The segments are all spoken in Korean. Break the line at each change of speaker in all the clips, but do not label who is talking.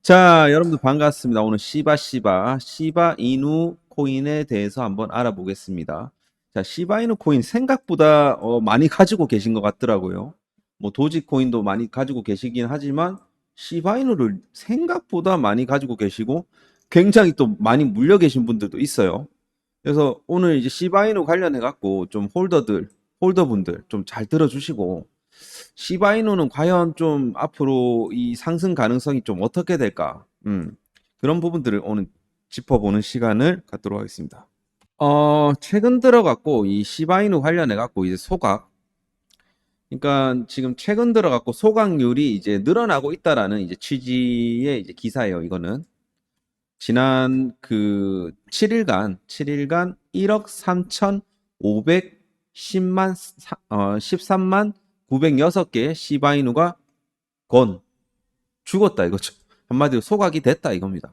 자, 여러분들 반갑습니다. 오늘 시바 이누 코인에 대해서 한번 알아보겠습니다. 자, 시바 이누 코인 생각보다 많이 가지고 계신 것 같더라고요. 뭐 도지 코인도 많이 가지고 계시긴 하지만 시바 이누를 생각보다 많이 가지고 계시고 굉장히 또 많이 물려 계신 분들도 있어요. 그래서 오늘 이제 시바 이누 관련해 갖고 좀 홀더분들 좀 잘 들어주시고 시바이누는 과연 좀 앞으로 이 상승 가능성이 좀 어떻게 될까? 그런 부분들을 오늘 짚어보는 시간을 갖도록 하겠습니다. 최근 들어갖고 이 시바이누 관련해갖고 이제 소각, 그러니까 지금 최근 들어갖고 소각률이 이제 늘어나고 있다라는 이제 취지의 이제 기사예요. 이거는 지난 그 7일간 1억 3,510만 13만 906개의 시바이누가 건 죽었다 이거죠. 한마디로 소각이 됐다 이겁니다.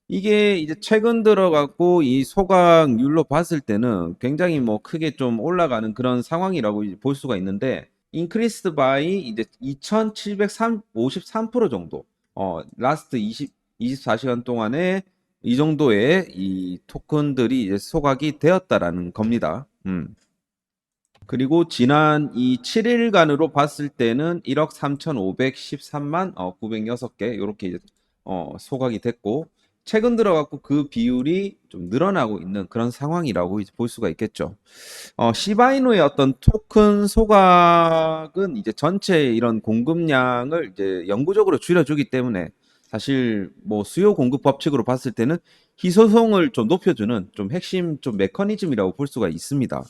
이게 이제 최근 들어갖고 이 소각률로 봤을 때는 굉장히 뭐 크게 좀 올라가는 그런 상황이라고 이제 볼 수가 있는데 increased by 이제 2,753% 정도 라스트 24시간 동안에 이 정도의 이 토큰들이 이제 소각이 되었다라는 겁니다. 그리고 지난 이 7일간으로 봤을 때는 1억 3,513만 906개 이렇게 이제 소각이 됐고 최근 들어갖고 그 비율이 좀 늘어나고 있는 그런 상황이라고 이제 볼 수가 있겠죠. 시바이누의 어떤 토큰 소각은 이제 전체 이런 공급량을 이제 영구적으로 줄여주기 때문에 사실 뭐 수요 공급 법칙으로 봤을 때는 희소성을 좀 높여주는 좀 핵심 좀 메커니즘이라고 볼 수가 있습니다.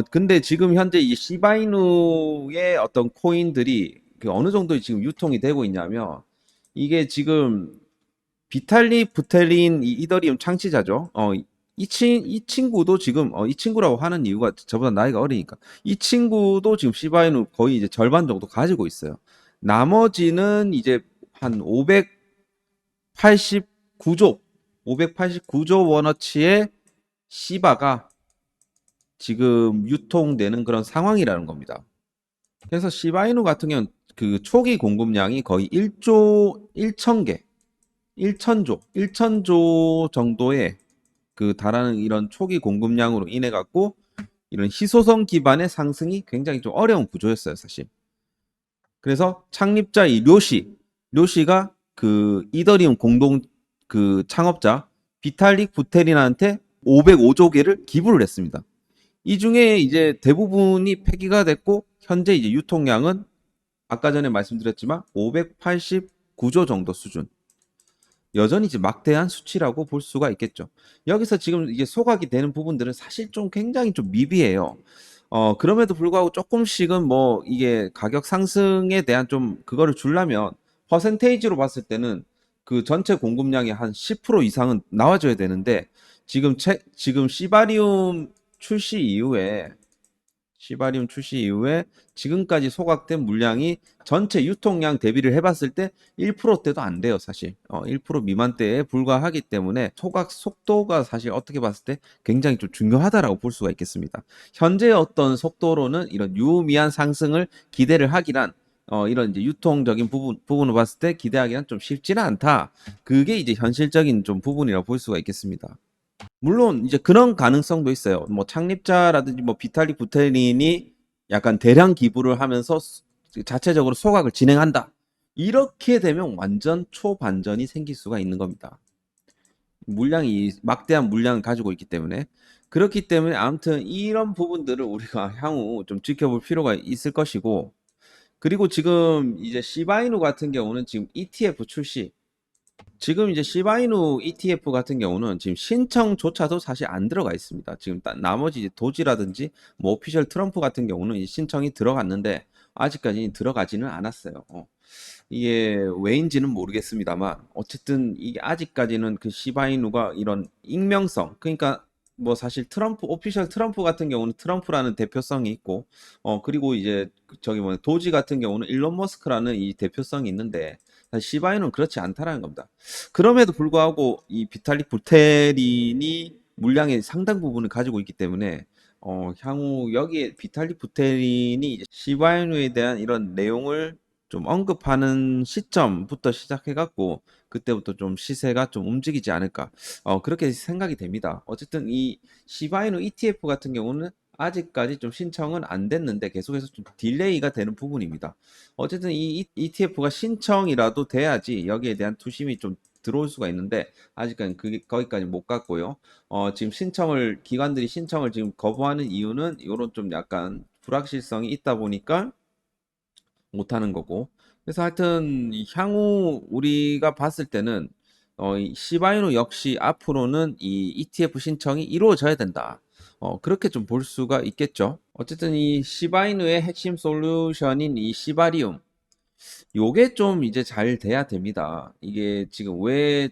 근데 지금 현재 이 시바이누의 어떤 코인들이 그 어느 정도 지금 유통이 되고 있냐면 이게 지금 비탈리 부테린 이 이더리움 창시자죠. 이 친구도 지금 이 친구라고 하는 이유가 저보다 나이가 어리니까 이 친구도 지금 시바이누 거의 이제 절반 정도 가지고 있어요. 나머지는 이제 한 589조 원어치의 시바가 지금 유통되는 그런 상황이라는 겁니다. 그래서 시바이누 같은 경우는 그 초기 공급량이 거의 1조 1천개, 1천조 정도의 그 달하는 이런 초기 공급량으로 인해 갖고 이런 희소성 기반의 상승이 굉장히 좀 어려운 구조였어요, 사실. 그래서 창립자 이 료시가 그 이더리움 공동 그 창업자 비탈릭 부테린한테 505조 개를 기부를 했습니다. 이 중에 이제 대부분이 폐기가 됐고 현재 이제 유통량은 아까 전에 말씀드렸지만 589조 정도 수준. 여전히 이제 막대한 수치라고 볼 수가 있겠죠. 여기서 지금 이게 소각이 되는 부분들은 사실 좀 굉장히 좀 미비해요. 그럼에도 불구하고 조금씩은 뭐 이게 가격 상승에 대한 좀 그거를 주려면 퍼센테이지로 봤을 때는 그 전체 공급량의 한 10% 이상은 나와줘야 되는데 지금 시바리움 출시 이후에 지금까지 소각된 물량이 전체 유통량 대비를 해봤을 때 1%대도 안 돼요, 사실. 1% 미만대에 불과하기 때문에 소각 속도가 사실 어떻게 봤을 때 굉장히 좀 중요하다라고 볼 수가 있겠습니다. 현재 어떤 속도로는 이런 유의미한 상승을 기대를 하기란 이런 이제 유통적인 부분을 봤을 때 기대하기는 좀 쉽지는 않다. 그게 이제 현실적인 좀 부분이라고 볼 수가 있겠습니다. 물론 이제 그런 가능성도 있어요. 뭐 창립자라든지 뭐 비탈리 부테린이 약간 대량 기부를 하면서 자체적으로 소각을 진행한다. 이렇게 되면 완전 초반전이 생길 수가 있는 겁니다. 물량이 막대한 물량을 가지고 있기 때문에 그렇기 때문에 아무튼 이런 부분들을 우리가 향후 좀 지켜볼 필요가 있을 것이고 그리고 지금 이제 시바이누 같은 경우는 지금 ETF 출시 지금 이제 시바이누 ETF 같은 경우는 지금 신청조차도 사실 안 들어가 있습니다. 지금 나머지 이제 도지라든지 뭐 오피셜 트럼프 같은 경우는 이 신청이 들어갔는데 아직까지 들어가지는 않았어요. 이게 왜인지는 모르겠습니다만 어쨌든 이게 아직까지는 그 시바이누가 이런 익명성 그러니까 뭐 사실 트럼프 오피셜 트럼프 같은 경우는 트럼프라는 대표성이 있고 그리고 이제 저기 뭐 도지 같은 경우는 일론 머스크라는 이 대표성이 있는데 시바이누는 그렇지 않다라는 겁니다. 그럼에도 불구하고 이 비탈릭 부테린이 물량의 상당 부분을 가지고 있기 때문에 향후 여기에 비탈릭 부테린이 이제 시바이누에 대한 이런 내용을 좀 언급하는 시점부터 시작해갖고 그때부터 좀 시세가 좀 움직이지 않을까. 그렇게 생각이 됩니다. 어쨌든 이 시바이누 ETF 같은 경우는 아직까지 좀 신청은 안 됐는데 계속해서 좀 딜레이가 되는 부분입니다. 어쨌든 이 ETF가 신청이라도 돼야지 여기에 대한 투심이 좀 들어올 수가 있는데 아직까지 거기까지 못 갔고요. 지금 기관들이 신청을 지금 거부하는 이유는 이런 좀 약간 불확실성이 있다 보니까 못하는 거고. 그래서 하여튼 향후 우리가 봤을 때는 이 시바이누 역시 앞으로는 이 ETF 신청이 이루어져야 된다. 그렇게 좀 볼 수가 있겠죠. 어쨌든 이 시바이누의 핵심 솔루션인 이 시바리움, 요게 좀 이제 잘 돼야 됩니다. 이게 지금 왜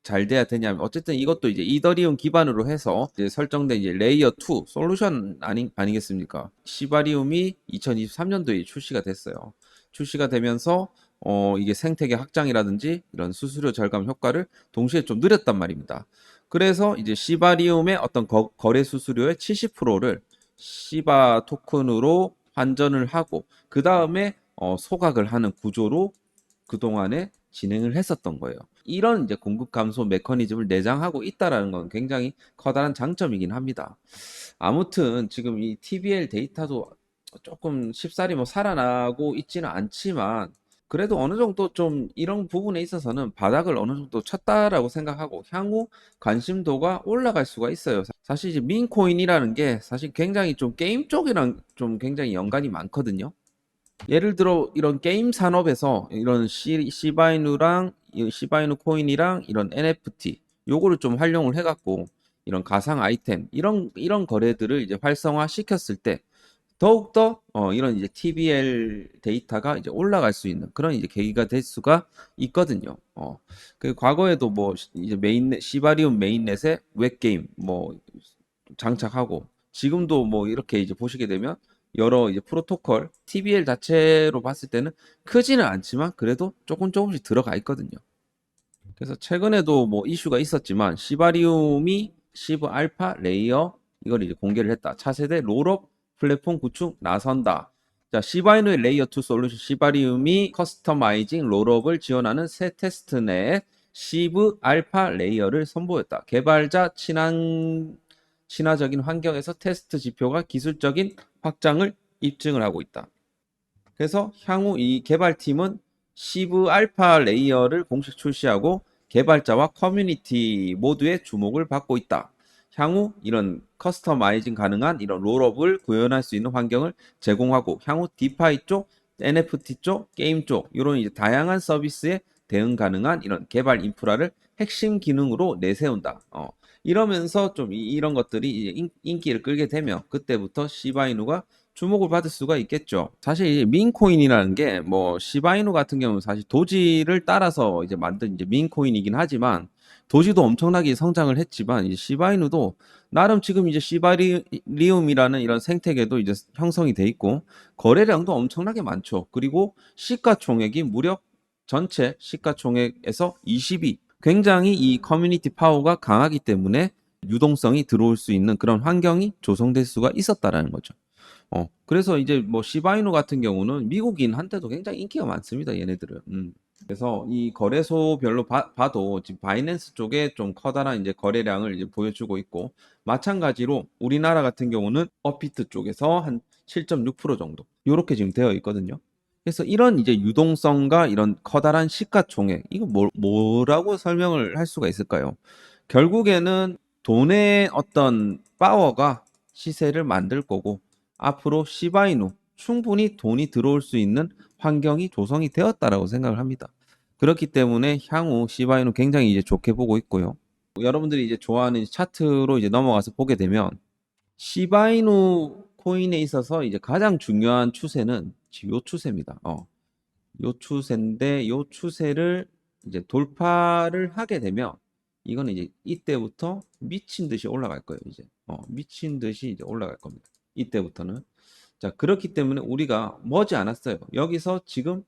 잘 돼야 되냐면 어쨌든 이것도 이제 이더리움 기반으로 해서 이제 설정된 이제 레이어 2 솔루션 아니겠습니까? 시바리움이 2023년도에 출시가 됐어요. 출시가 되면서 이게 생태계 확장이라든지 이런 수수료 절감 효과를 동시에 좀 늘렸단 말입니다. 그래서 이제 시바리움의 어떤 거래 수수료의 70%를 시바 토큰으로 환전을 하고 그 다음에 소각을 하는 구조로 그동안에 진행을 했었던 거예요. 이런 이제 공급 감소 메커니즘을 내장하고 있다라는 건 굉장히 커다란 장점이긴 합니다. 아무튼 지금 이 TBL 데이터도 조금 쉽사리 뭐 살아나고 있지는 않지만 그래도 어느 정도 좀 이런 부분에 있어서는 바닥을 어느 정도 쳤다라고 생각하고 향후 관심도가 올라갈 수가 있어요. 사실 이제 민코인이라는 게 사실 굉장히 좀 게임 쪽이랑 좀 굉장히 연관이 많거든요. 예를 들어 이런 게임 산업에서 이런 시바이누랑 시바이누 코인이랑 이런 NFT 요거를 좀 활용을 해갖고 이런 가상 아이템 이런 거래들을 이제 활성화 시켰을 때 더욱더 이런 이제 TBL 데이터가 이제 올라갈 수 있는 그런 이제 계기가 될 수가 있거든요. 그 과거에도 뭐 이제 시바리움 메인넷에 웹게임 뭐 장착하고 지금도 뭐 이렇게 이제 보시게 되면 여러 이제 프로토콜 TBL 자체로 봤을 때는 크지는 않지만 그래도 조금씩 들어가 있거든요. 그래서 최근에도 뭐 이슈가 있었지만 시바리움이 시브 알파 레이어 이걸 이제 공개를 했다. 차세대 롤업 플랫폼 구축 나선다. 자, 시바이누의 레이어 2 솔루션 시바리움이 커스터마이징 롤업을 지원하는 새 테스트넷 시브 알파 레이어를 선보였다. 개발자 친화적인 환경에서 테스트 지표가 기술적인 확장을 입증을 하고 있다. 그래서 향후 이 개발팀은 시브 알파 레이어를 공식 출시하고 개발자와 커뮤니티 모두의 주목을 받고 있다. 향후 이런 커스터마이징 가능한 이런 롤업을 구현할 수 있는 환경을 제공하고 향후 디파이 쪽, NFT 쪽, 게임 쪽 이런 이제 다양한 서비스에 대응 가능한 이런 개발 인프라를 핵심 기능으로 내세운다. 이러면서 좀 이런 것들이 이제 인기를 끌게 되면 그때부터 시바이누가 주목을 받을 수가 있겠죠. 사실 이 민코인이라는 게 뭐 시바이누 같은 경우는 사실 도지를 따라서 이제 만든 이제 민코인이긴 하지만 도지도 엄청나게 성장을 했지만 이제 시바이누도 나름 지금 이제 시바리움이라는 이런 생태계도 이제 형성이 돼 있고 거래량도 엄청나게 많죠. 그리고 시가총액이 무려 전체 시가총액에서 20위. 굉장히 이 커뮤니티 파워가 강하기 때문에 유동성이 들어올 수 있는 그런 환경이 조성될 수가 있었다라는 거죠. 그래서 이제 뭐 시바이누 같은 경우는 미국인한테도 굉장히 인기가 많습니다. 얘네들은. 그래서 이 거래소별로 봐도 지금 바이낸스 쪽에 좀 커다란 이제 거래량을 이제 보여주고 있고 마찬가지로 우리나라 같은 경우는 업비트 쪽에서 한 7.6% 정도 이렇게 지금 되어 있거든요. 그래서 이런 이제 유동성과 이런 커다란 시가총액 이거 뭐라고 설명을 할 수가 있을까요? 결국에는 돈의 어떤 파워가 시세를 만들 거고 앞으로 시바이누 충분히 돈이 들어올 수 있는 환경이 조성이 되었다라고 생각을 합니다. 그렇기 때문에 향후 시바이누 굉장히 이제 좋게 보고 있고요. 여러분들이 이제 좋아하는 차트로 이제 넘어가서 보게 되면 시바이누 코인에 있어서 이제 가장 중요한 추세는 지금 요 추세입니다. 요 추세인데 요 추세를 이제 돌파를 하게 되면 이거는 이제 이때부터 미친 듯이 올라갈 거예요. 이제 미친 듯이 이제 올라갈 겁니다. 이때부터는. 자, 그렇기 때문에 우리가 머지 않았어요. 여기서 지금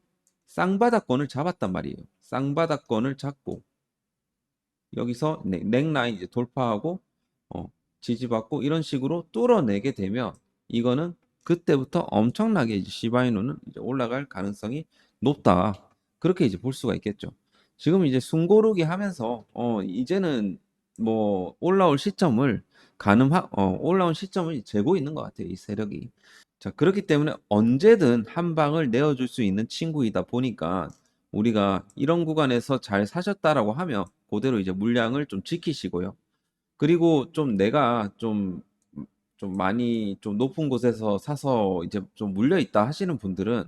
쌍바닥권을 잡았단 말이에요. 쌍바닥권을 잡고 여기서 넥라인 이제 돌파하고 지지받고 이런 식으로 뚫어내게 되면 이거는 그때부터 엄청나게 이제 시바이누는 이제 올라갈 가능성이 높다. 그렇게 이제 볼 수가 있겠죠. 지금 이제 숨고르기 하면서 이제는 뭐 올라온 시점을 재고 있는 것 같아요. 이 세력이. 자, 그렇기 때문에 언제든 한 방을 내어줄 수 있는 친구이다 보니까 우리가 이런 구간에서 잘 사셨다라고 하면 그대로 이제 물량을 좀 지키시고요. 그리고 좀 내가 좀 많이 좀 높은 곳에서 사서 이제 좀 물려 있다 하시는 분들은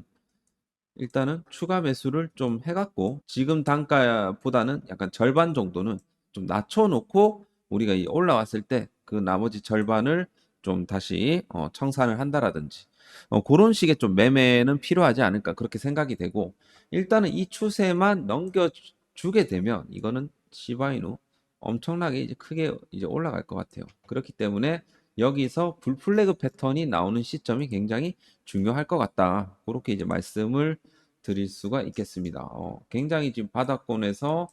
일단은 추가 매수를 좀 해갖고 지금 단가보다는 약간 절반 정도는 좀 낮춰놓고 우리가 이 올라왔을 때 그 나머지 절반을 좀 다시 청산을 한다라든지 그런 식의 좀 매매는 필요하지 않을까 그렇게 생각이 되고 일단은 이 추세만 넘겨주게 되면 이거는 시바이누 엄청나게 이제 크게 이제 올라갈 것 같아요. 그렇기 때문에 여기서 불플래그 패턴이 나오는 시점이 굉장히 중요할 것 같다. 그렇게 이제 말씀을 드릴 수가 있겠습니다. 굉장히 지금 바닥권에서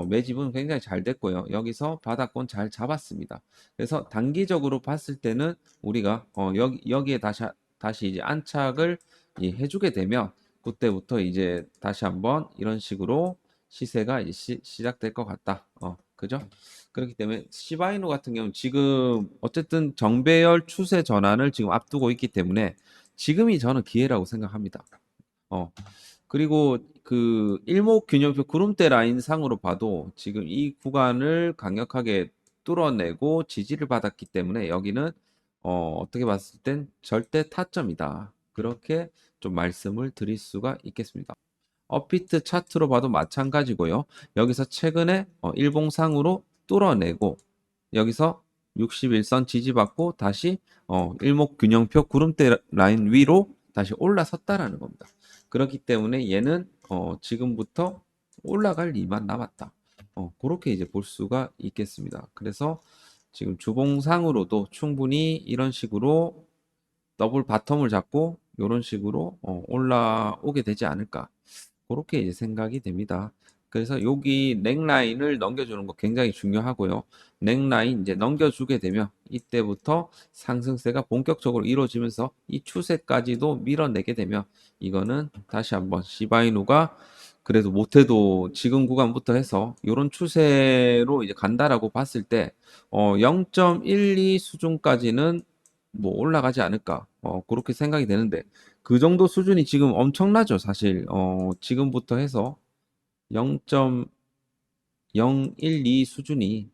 매집은 굉장히 잘 됐고요. 여기서 바닥권 잘 잡았습니다. 그래서 단기적으로 봤을 때는 우리가 여기에 다시 이제 안착을 해주게 되면 그때부터 이제 다시 한번 이런 식으로 시세가 이제 시작될 것 같다. 그죠? 그렇기 때문에 시바이누 같은 경우는 지금 어쨌든 정배열 추세 전환을 지금 앞두고 있기 때문에 지금이 저는 기회라고 생각합니다. 어, 그리고 그 일목균형표 구름대 라인 상으로 봐도 지금 이 구간을 강력하게 뚫어내고 지지를 받았기 때문에 여기는 어떻게 봤을 땐 절대 타점이다. 그렇게 좀 말씀을 드릴 수가 있겠습니다. 업비트 차트로 봐도 마찬가지고요. 여기서 최근에 일봉상으로 뚫어내고 여기서 61선 지지받고 다시 일목균형표 구름대 라인 위로 다시 올라섰다라는 겁니다. 그렇기 때문에 얘는 지금부터 올라갈 리만 남았다. 그렇게 이제 볼 수가 있겠습니다. 그래서 지금 주봉상으로도 충분히 이런 식으로 더블 바텀을 잡고 이런 식으로 올라오게 되지 않을까. 그렇게 이제 생각이 됩니다. 그래서 여기 넥라인을 넘겨주는 거 굉장히 중요하고요. 넥라인 이제 넘겨주게 되면 이때부터 상승세가 본격적으로 이루어지면서 이 추세까지도 밀어내게 되면 이거는 다시 한번 시바이누가 그래도 못해도 지금 구간부터 해서 이런 추세로 이제 간다라고 봤을 때 0.12 수준까지는 뭐 올라가지 않을까 그렇게 생각이 되는데 그 정도 수준이 지금 엄청나죠, 사실. 지금부터 해서 0.012 수준이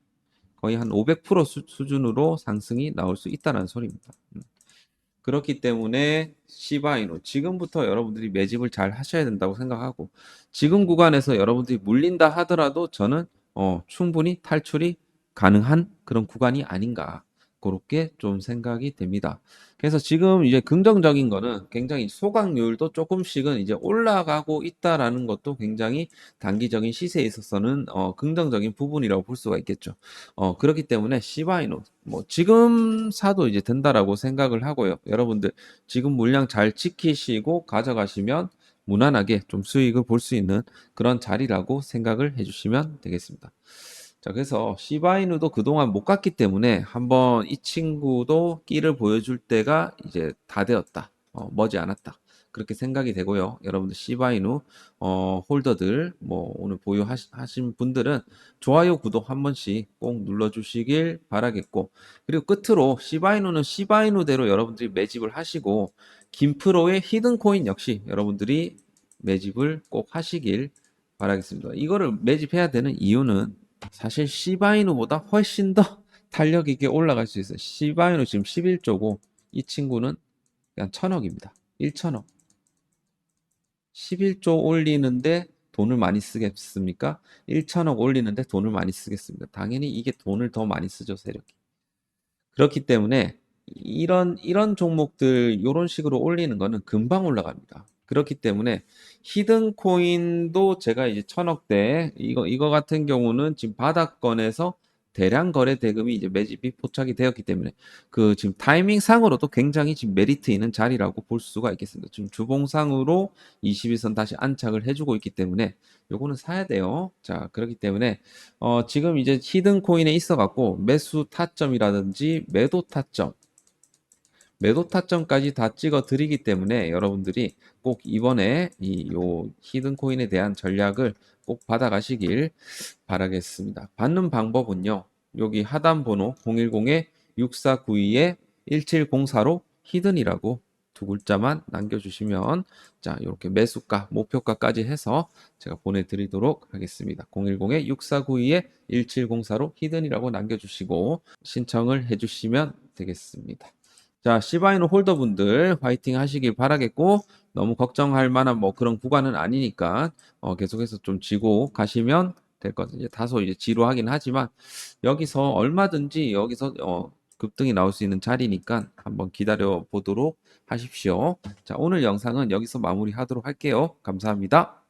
거의 한 500% 수준으로 상승이 나올 수 있다는 소리입니다. 그렇기 때문에 시바이노 지금부터 여러분들이 매집을 잘 하셔야 된다고 생각하고 지금 구간에서 여러분들이 물린다 하더라도 저는 충분히 탈출이 가능한 그런 구간이 아닌가 그렇게 좀 생각이 됩니다. 그래서 지금 이제 긍정적인 거는 굉장히 소각률도 조금씩은 이제 올라가고 있다라는 것도 굉장히 단기적인 시세에 있어서는 긍정적인 부분이라고 볼 수가 있겠죠. 그렇기 때문에 시바이노 뭐 지금 사도 이제 된다라고 생각을 하고요. 여러분들 지금 물량 잘 지키시고 가져가시면 무난하게 좀 수익을 볼 수 있는 그런 자리라고 생각을 해주시면 되겠습니다. 자, 그래서 시바이누도 그동안 못 갔기 때문에 한번 이 친구도 끼를 보여줄 때가 이제 다 되었다. 머지않았다. 그렇게 생각이 되고요. 여러분들 시바이누 홀더들 뭐 오늘 보유하신 분들은 좋아요, 구독 한 번씩 꼭 눌러주시길 바라겠고 그리고 끝으로 시바이누는 시바이누대로 여러분들이 매집을 하시고 김프로의 히든코인 역시 여러분들이 매집을 꼭 하시길 바라겠습니다. 이거를 매집해야 되는 이유는 사실 시바이누보다 훨씬 더 탄력 있게 올라갈 수 있어요. 시바이누 지금 11조고 이 친구는 그냥 1000억입니다. 1천억. 11조 올리는데 돈을 많이 쓰겠습니까? 1천억 올리는데 돈을 많이 쓰겠습니다. 당연히 이게 돈을 더 많이 쓰죠, 세력이. 그렇기 때문에 이런 종목들 이런 식으로 올리는 거는 금방 올라갑니다. 그렇기 때문에 히든 코인도 제가 이제 1000억대 이거 같은 경우는 지금 바닥권에서 대량 거래 대금이 이제 매집이 포착이 되었기 때문에 그 지금 타이밍 상으로도 굉장히 지금 메리트 있는 자리라고 볼 수가 있겠습니다. 지금 주봉상으로 21선 다시 안착을 해주고 있기 때문에 요거는 사야 돼요. 자, 그렇기 때문에 지금 이제 히든 코인에 있어 갖고 매수 타점이라든지 매도 타점 매도 타점까지 다 찍어 드리기 때문에 여러분들이 꼭 이번에 요 히든 코인에 대한 전략을 꼭 받아가시길 바라겠습니다. 받는 방법은요. 여기 하단 번호 010-6492-1704로 히든이라고 두 글자만 남겨주시면 자 이렇게 매수가 목표가까지 해서 제가 보내드리도록 하겠습니다. 010-6492-1704로 히든이라고 남겨주시고 신청을 해주시면 되겠습니다. 자, 시바이노 홀더분들 화이팅 하시길 바라겠고 너무 걱정할 만한 뭐 그런 구간은 아니니까 계속해서 좀 쥐고 가시면 될 것 같아요. 이제 다소 이제 지루하긴 하지만 여기서 얼마든지 여기서 급등이 나올 수 있는 자리니까 한번 기다려 보도록 하십시오. 자, 오늘 영상은 여기서 마무리하도록 할게요. 감사합니다.